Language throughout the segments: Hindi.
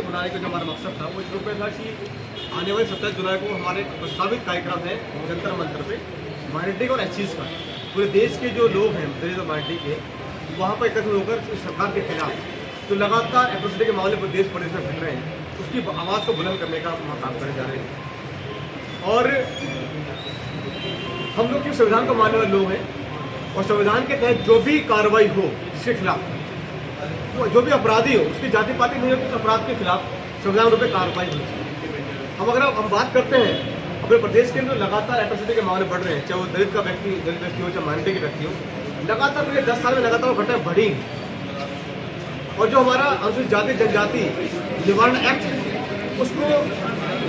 बनाने का जो हमारा मकसद था वो इस रूप में था कि आने वाली 27 जुलाई को हमारे प्रस्तावित कार्यक्रम है जंतर मंतर पे माइनॉरिटी और एससीज का पूरे देश के जो लोग हैं दलित और माइनॉरिटी के वहाँ पर एकत्र होकर सरकार के खिलाफ जो लगातार एट्रोसिटी के मामले पर देश प्रदेश में घट रहे हैं उसकी आवाज़ को बुलंद करने का हम काम करने जा रहे हैं। और हम लोग के संविधान को मानने वाले लोग हैं और संविधान के तहत जो भी कार्रवाई हो जिसके खिलाफ वो जो भी अपराधी हो उसकी जाति पाति नहीं हो उस अपराध के खिलाफ संविधान रूप में कार्रवाई होनी चाहिए। अगर हम बात करते हैं अपने प्रदेश के अंदर लगातार एट्रोसिटी के मामले बढ़ रहे हैं, चाहे वो दलित व्यक्ति हो चाहे माइनॉरिटी के व्यक्ति हो, लगातार पिछले 10 साल में लगातार घटनाएं बढ़ी हैं। और जो हमारा अनुसूचित जाति जनजाति निवारण एक्ट है उसको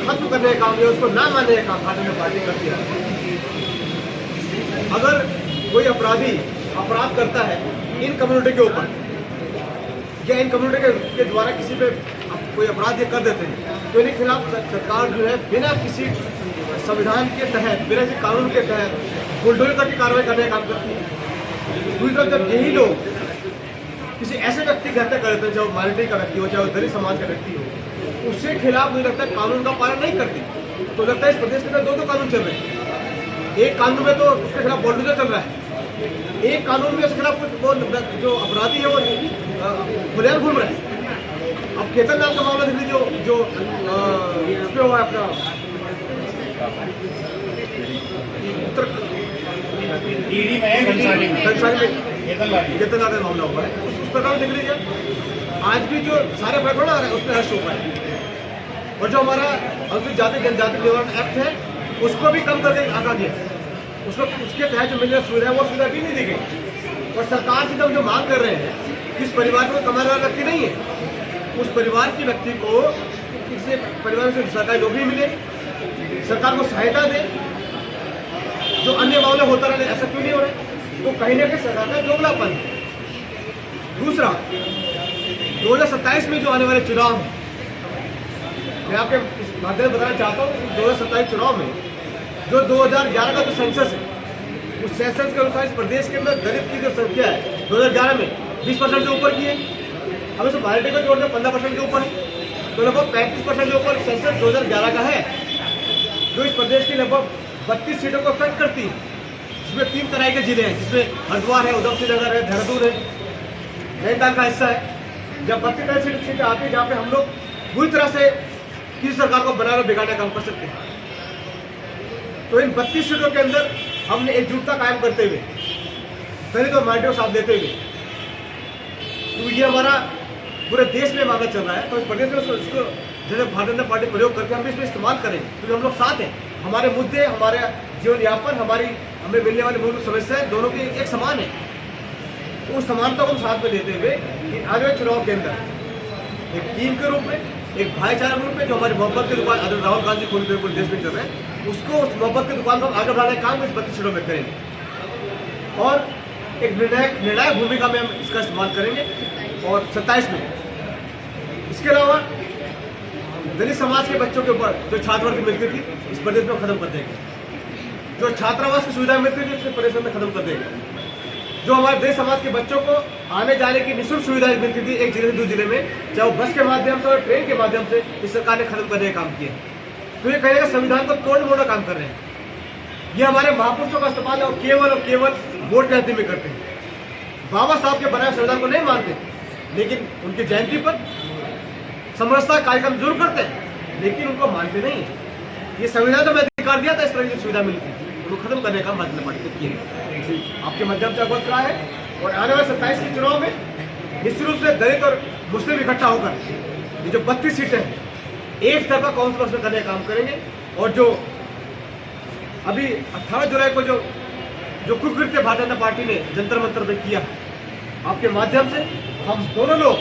खत्म करने का काम या उसको ना मानने का काम भारतीय जनता पार्टी करती है। अगर कोई अपराधी अपराध करता है इन कम्युनिटी के ऊपर या इन कम्युनिटी के द्वारा किसी पे कोई अपराध ये कर देते हैं तो इनके खिलाफ सरकार जो है बिना किसी संविधान के तहत बिना किसी कानून के तहत बुलडोजर तक की कार्रवाई करने का काम करती है। दूसरी तरफ जब यही लोग किसी ऐसे व्यक्ति की हत्या कर देते हैं चाहे माइनॉरिटी का व्यक्ति हो चाहे वो दलित समाज का व्यक्ति हो उसके खिलाफ मुझे लगता है कानून का पालन नहीं करती। तो लगता है इस प्रदेश के अंदर दो कानून चल रहे हैं। एक कानून में तो उसके खिलाफ बुलडोजर चल रहा है, एक कानून में उसके खिलाफ वो जो अपराधी है वो खुलेआम घूम रहे हैं। अब केतन लाल का मामला देख लीजिए जो उस पर हुआ है अपना केतन लाल का मामला हुआ है उस प्रकार देख लीजिए। आज भी जो सारे प्रकरण आ रहे हैं उस पर हर्ष हुआ है। और जो हमारा अनुसूचित जाति जनजाति निवारण एक्ट है उसको भी कम करके हटा दिया, उसको उसके तहत जो मिलने सुविधा है वो सुविधा भी नहीं दी गई। और सरकार से हम जो मांग कर रहे हैं कि इस परिवार में कमाने वाला व्यक्ति नहीं है, उस परिवार के व्यक्ति को किसी परिवार से सरकारी नौकरी मिले, सरकार को सहायता दे। जो अन्य मामले होता रहे ऐसा क्यों नहीं हो रहा है? तो कहीं ना कहीं सरकार का दोगलापन है। दूसरा 2027 में जो आने वाले चुनाव हैं मैं आपके माध्यम से बताना चाहता हूँ कि 2027 चुनाव में जो 2011 का जो सेंसस है उस सेंसस के अनुसार इस प्रदेश के अंदर दलित की जो संख्या है 2011 में 20% से ऊपर की है। अब इस माइनॉरिटी को जोड़कर 15% के ऊपर है तो लगभग 35% के ऊपर सेंसस 2011 का है जो इस प्रदेश की लगभग 32 सीटों को अफेक्ट करती है। इसमें 3 तरह के जिले हैं जिसमें हरिद्वार है, उधम सिंह नगर है, देहरादून है, नैनीताल का हिस्सा है। जब 32 सीटें आती है जहाँ पे हम लोग पूरी तरह से किसी सरकार को बनाने बिगाड़ने का काम कर सकते हैं। तो इन 32 सीटों के अंदर हमने एकजुटता कायम करते हुए दलित और माइनॉरिटी को साथ देते हुए तो ये हमारा पूरे देश में मामला चल रहा है। तो इस प्रदेश में इसको जैसे भारतीय जनता पार्टी प्रयोग करके हम इसमें इस्तेमाल करेंगे क्योंकि हम लोग साथ हैं। हमारे मुद्दे हमारे जीवन यापन हमें मिलने वाली मूलभूत समस्याएं दोनों की एक समान है। तो उस समानता को साथ में लेते हुए आगे वाले चुनाव के अंदर एक टीम के रूप में एक भाईचारा के रूप में जो हमारी मोहब्बत की दुकान राहुल गांधी खोल पूरे देश में चल रहे हैं उसको उस मोहब्बत की दुकान को आगे बढ़ाने का काम इस 32 सीटों में करेंगे और एक निर्णायक भूमिका में हम इसका इस्तेमाल करेंगे। और 27 में इसके अलावा दलित समाज के बच्चों के ऊपर जो छात्रवृत्ति मिलती थी इस प्रदेश में खत्म कर देंगे, जो छात्रावास की सुविधा मिलती थी इस प्रदेश में खत्म कर देंगे, जो हमारे दलित समाज के बच्चों को आने जाने की निःशुल्क सुविधा मिलती थी एक जिले से दूसरे जिले में, चाहे वो बस के माध्यम से और ट्रेन के माध्यम से, इस सरकार ने खत्म करने का काम किया। तो ये कहेगा संविधान को तोड़ मोड़ काम कर रहे हैं। ये हमारे महापुरुषों का इस्तेमाल और केवल वोट के अंतिम में करते हैं। बाबा साहब के बनाए संविधान को नहीं मानते लेकिन उनकी जयंती पर समरसता कार्यक्रम जरूर करते हैं लेकिन उनको मानते नहीं है। ये संविधान तो मैं अधिकार दिया था इस तरह की सुविधा मिली थी उनको खत्म करने का मतलब पार्टी किया आपके माध्यम से अवगत रहा है। और आने वाले 27 के चुनाव में निश्चित रूप से दलित और मुस्लिम इकट्ठा होकर ये जो 32 सीटें हैं एक तरफा काउंसिल करने का काम करेंगे। और जो अभी 18 जुलाई को जो कुकृत्य भारतीय जनता पार्टी ने जंतर मंतर में किया आपके माध्यम से हम दोनों लोग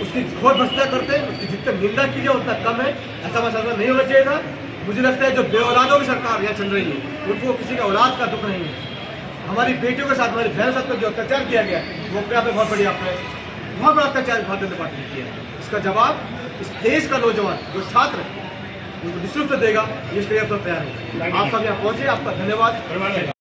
उसकी घोर भर्त्सना करते हैं। उसकी जितना निंदा कीजिए उतना कम है। ऐसा मसला नहीं होना चाहिए था। मुझे लगता है जो बेऔलादों की सरकार यहाँ चल रही है उनको किसी का औलाद का दुख नहीं है। हमारी बेटियों के साथ हमारी बहन साथ जो अत्याचार किया गया वो अपने आप में बहुत बड़ा अत्याचार भारतीय जनता पार्टी ने किया है। इसका जवाब इस देश का नौजवान जो छात्र है उनको निःशुल्क देगा। ये इसके लिए तो तैयार है। आप सब यहाँ पहुंचे, आपका धन्यवाद।